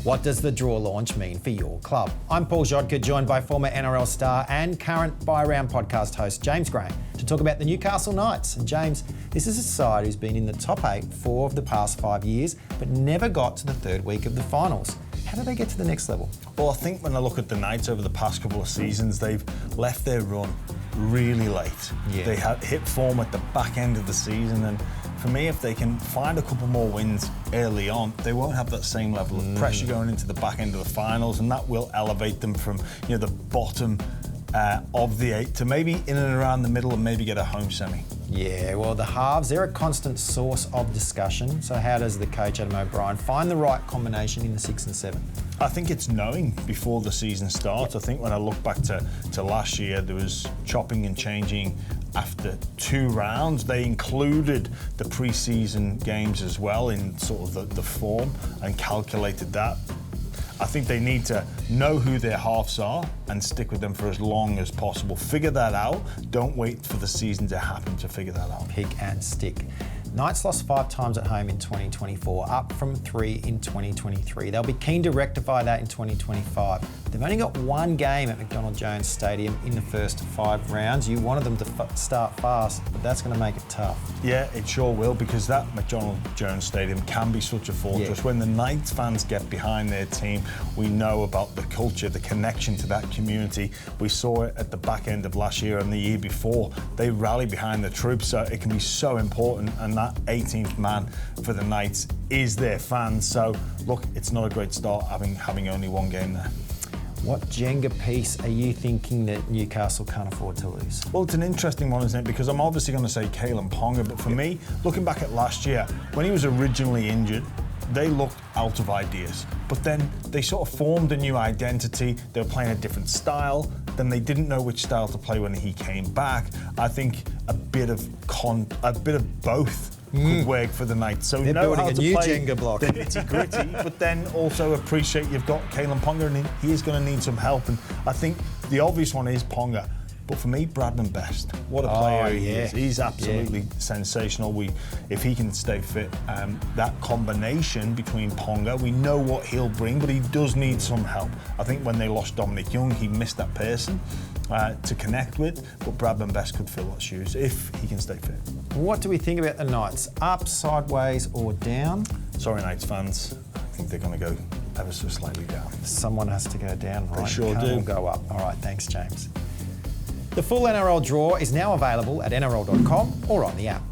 What does the draw launch mean for your club? I'm Paul Grzadka, joined by former NRL star and current Buy Round podcast host James Graham to talk about the Newcastle Knights. And James, this is a side who's been in the top 8 4 of the past 5 years, but never got to the third week of the finals. How did they get to the next level? Well, I think when I look at the Knights over the past couple of seasons, they've left their run really late. Yeah. They had hit form at the back end of the season, and for me, if they can find a couple more wins early on, they won't have that same level of pressure going into the back end of the finals, and that will elevate them from the bottom of the 8 to maybe in and around the middle and maybe get a home semi. Yeah, well, the halves, they're a constant source of discussion. So how does the coach, Adam O'Brien, find the right combination in the 6 and 7? I think it's knowing before the season starts. I think when I look back to last year, there was chopping and changing after 2 rounds. They included the pre-season games as well in sort of the form and calculated that. I think they need to know who their halves are and stick with them for as long as possible. Figure that out. Don't wait for the season to happen to figure that out. Pick and stick. Knights lost 5 times at home in 2024, up from 3 in 2023. They'll be keen to rectify that in 2025. They've only got 1 game at McDonald Jones Stadium in the first 5 rounds. You wanted them to start fast, but that's going to make it tough. Yeah, it sure will, because that McDonald Jones Stadium can be such a fortress. Yeah. When the Knights fans get behind their team, we know about the culture, the connection to that community. We saw it at the back end of last year and the year before. They rally behind the troops, so it can be so important, and that 18th man for the Knights is their fans. So look, it's not a great start having only 1 game there. What Jenga piece are you thinking that Newcastle can't afford to lose? Well, it's an interesting one, isn't it? Because I'm obviously going to say Kalen Ponga, but for me, looking back at last year, when he was originally injured, they looked out of ideas. But then they sort of formed a new identity. They were playing a different style. Then they didn't know which style to play when he came back. I think a bit of both could work for the Knights. So they're know building how a to new play Jenga block. the nitty-gritty, but then also appreciate you've got Kalen Ponga, and he is going to need some help. And I think the obvious one is Ponga. But for me, Bradman Best, what a player he is. He's absolutely sensational. If he can stay fit, that combination between Ponga, we know what he'll bring, but he does need some help. I think when they lost Dominic Young, he missed that person to connect with, but Bradman Best could fill those shoes if he can stay fit. What do we think about the Knights? Up, sideways, or down? Sorry, Knights fans. I think they're going to go ever so slightly down. Someone has to go down, right? They sure Can't do. all go up. All right, thanks, James. The full NRL draw is now available at nrl.com or on the app.